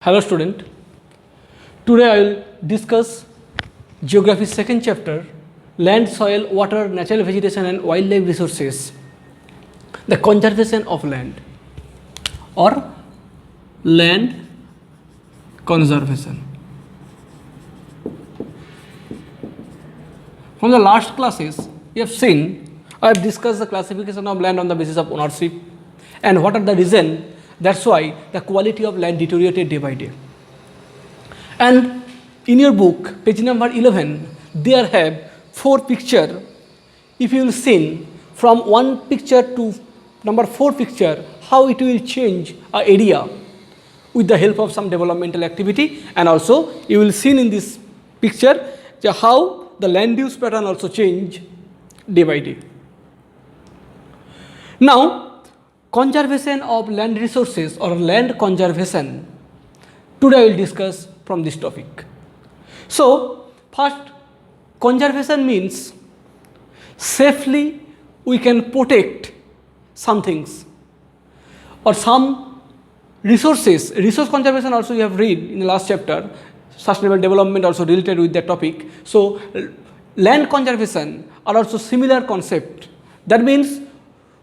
Hello student, today I will discuss geography second chapter, land, soil, water, natural vegetation and wildlife resources, the conservation of land or land conservation. From the last classes you have seen, I have discussed the classification of land on the basis of ownership and what are the reasons. That's why the quality of land deteriorated day by day. And in your book, page number 11, there have 4 pictures. If you will see from one picture to number 4 picture, how it will change an area with the help of some developmental activity, and also you will see in this picture how the land use pattern also change day by day. Now, conservation of land resources or land conservation, today I will discuss from this topic. So, first, conservation means safely we can protect some things or some resources. Resource conservation also you have read in the last chapter, sustainable development also related with that topic. So, land conservation are also similar concept. That means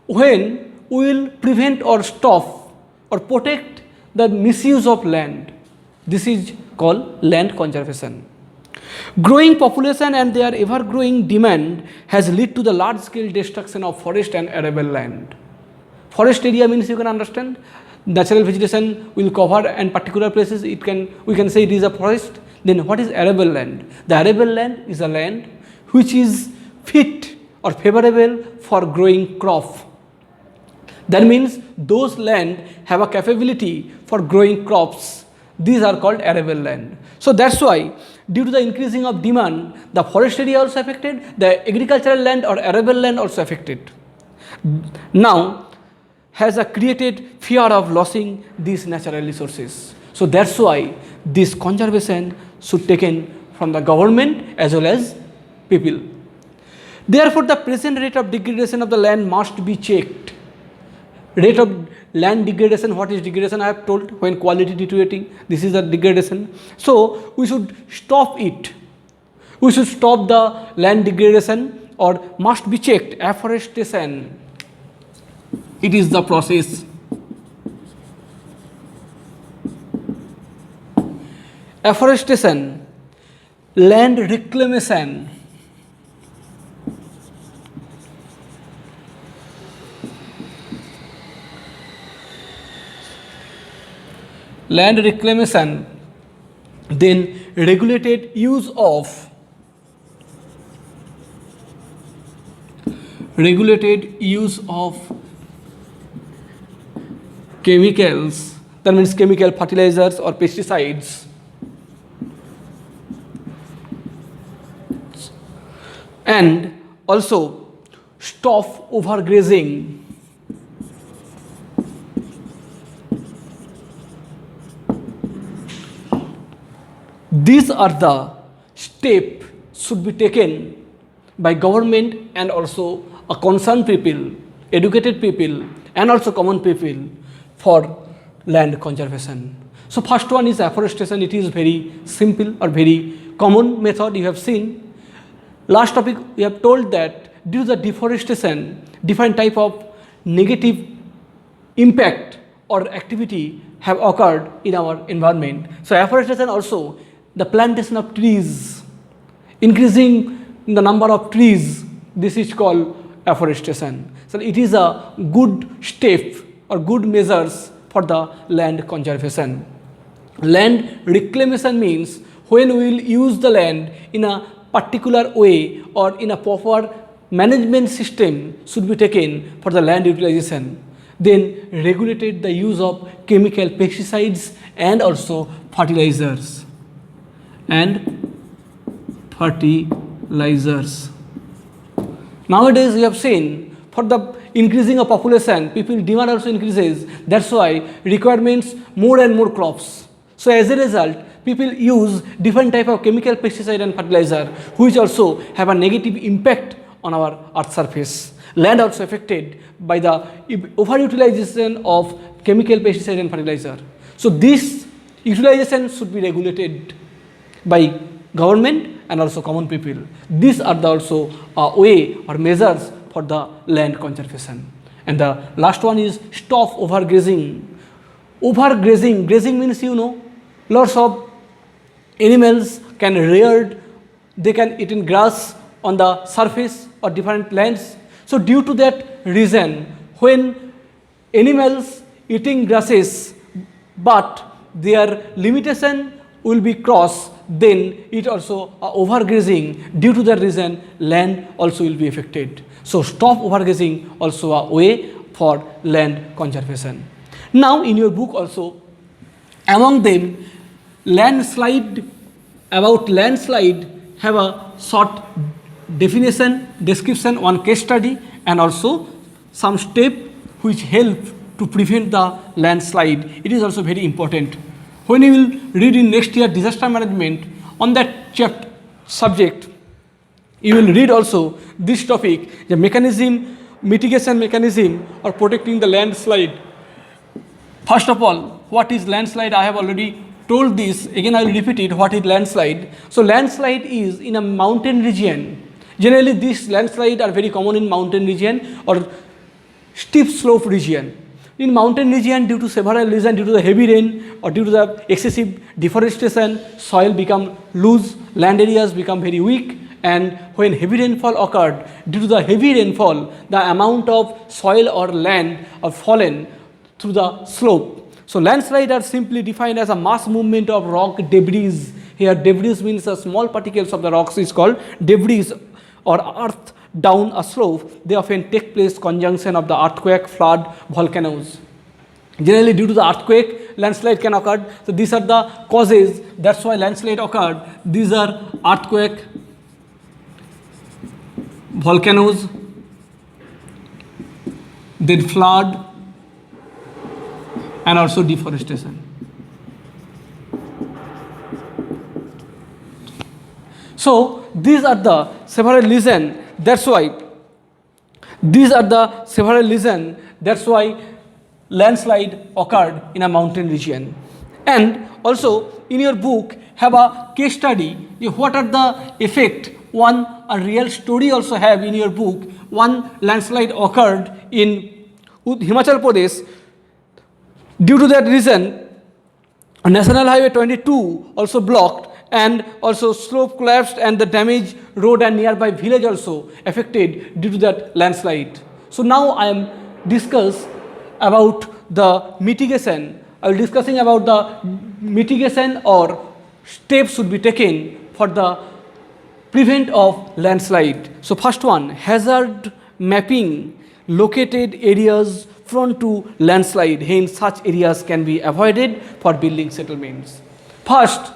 when we will prevent or stop or protect the misuse of land. This is called land conservation. Growing population and their ever growing demand has led to the large scale destruction of forest and arable land. Forest area means you can understand natural vegetation will cover and particular places we can say it is a forest. Then what is arable land? The arable land is a land which is fit or favorable for growing crop. That means those land have a capability for growing crops. These are called arable land. So that's why due to the increasing of demand, the forest area also affected, the agricultural land or arable land also affected. Now has created fear of losing these natural resources. So that's why this conservation should taken from the government as well as people. Therefore, the present rate of degradation of the land must be checked. Rate of land degradation, what is degradation? I have told, when quality deteriorating, this is a degradation. So we should stop it. We should stop the land degradation or must be checked. Afforestation, it is the process. Afforestation, land reclamation. Land reclamation, then regulated use of chemicals, that means chemical fertilizers or pesticides, and also stop overgrazing. These are the steps should be taken by government and also a concerned people, educated people and also common people for land conservation. So first one is afforestation. It is very simple or very common method you have seen. Last topic we have told that due to the deforestation, different type of negative impact or activity have occurred in our environment. So afforestation also the plantation of trees, increasing the number of trees, this is called afforestation. So it is a good step or good measures for the land conservation. Land reclamation means when we will use the land in a particular way or in a proper management system should be taken for the land utilization. Then regulated the use of chemical pesticides and also fertilizers. Nowadays we have seen for the increasing of population, people demand also increases. That's why requirements more and more crops. So as a result, people use different type of chemical pesticide and fertilizer, which also have a negative impact on our earth surface. Land also affected by the overutilization of chemical pesticide and fertilizer. So this Utilization should be regulated by government and also common people. These are the also way or measures for the land conservation. And the last one is stop overgrazing. Overgrazing, grazing means lots of animals can reared, they can eat in grass on the surface or different lands. So due to that reason, when animals eating grasses but their limitation will be crossed, then it also overgrazing. Due to that reason, land also will be affected. So stop overgrazing also a way for land conservation. Now in your book also, among them, about landslide have a short definition, description, one case study, and also some step which help to prevent the landslide. It is also very important. When you will read in next year disaster management on that chapter subject, you will read also this topic, the mechanism, mitigation mechanism or protecting the landslide. First of all, what is landslide? I have already told this, again I will repeat it, what is landslide. So landslide is in a mountain region. Generally these landslides are very common in mountain region or steep slope region. In mountain region, due to several reasons, due to the heavy rain or due to the excessive deforestation, soil become loose, land areas become very weak, and when heavy rainfall occurred, due to the heavy rainfall, the amount of soil or land are fallen through the slope. So landslides are simply defined as a mass movement of rock debris. Here debris means the small particles of the rocks is called debris or earth down a slope. They often take place conjunction of the earthquake, flood, volcanoes. Generally due to the earthquake, landslide can occur. So these are the causes, that's why landslide occurred. These are earthquake, volcanoes, then flood, and also deforestation. So these are the several reasons. That's why landslide occurred in a mountain region. And also in your book have a case study. What are the effect? A real story also have in your book. One landslide occurred in Himachal Pradesh. Due to that reason, National Highway 22 also blocked, and also slope collapsed, and the damaged road and nearby village also affected due to that landslide. So now I am discuss about the mitigation. I will discussing about the mitigation or steps should be taken for the prevent of landslide. So first one, hazard mapping located areas prone to landslide, hence such areas can be avoided for building settlements. First,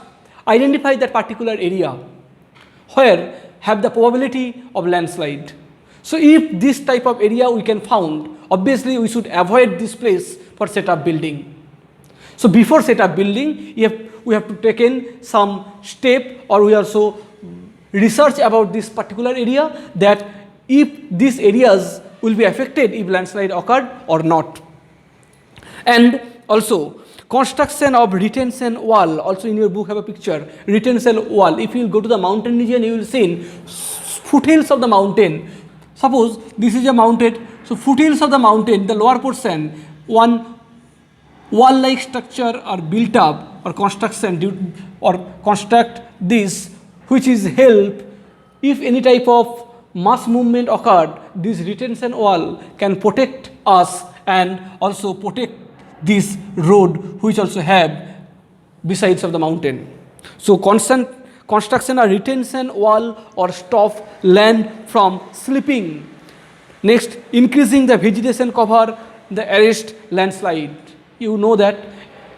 identify that particular area where have the probability of landslide. So if this type of area we can found, obviously we should avoid this place for set up building. So before set up building, we have to take in some step, or we also research about this particular area, that if these areas will be affected if landslide occurred or not. And also construction of retention wall, also in your book have a picture, retention wall. If you will go to the mountain region, you will see foothills of the mountain. Suppose this is a mountain, so foothills of the mountain, the lower portion, one wall-like structure are built up or construction or construct this, which is help if any type of mass movement occurred, this retention wall can protect us and also protect this road which also have besides of the mountain. So construction of retention wall or stop land from slipping. Next, increasing the vegetation cover, the arrest landslide. You know that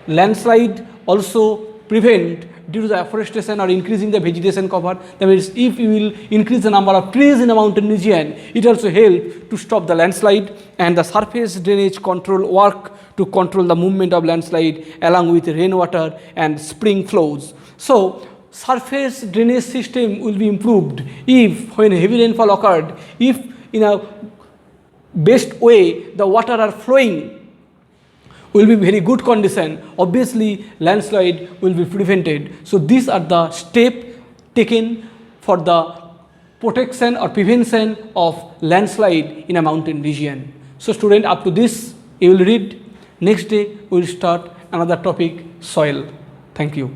landslide also prevent due to the afforestation or increasing the vegetation cover. That means if you will increase the number of trees in a mountain region, it also help to stop the landslide. And the surface drainage control work to control the movement of landslide along with rainwater and spring flows. So surface drainage system will be improved if when heavy rainfall occurred, if in a best way the water are flowing will be very good condition, obviously landslide will be prevented. So these are the steps taken for the protection or prevention of landslide in a mountain region. So student, up to this you will read. Next day we will start another topic, soil. Thank you.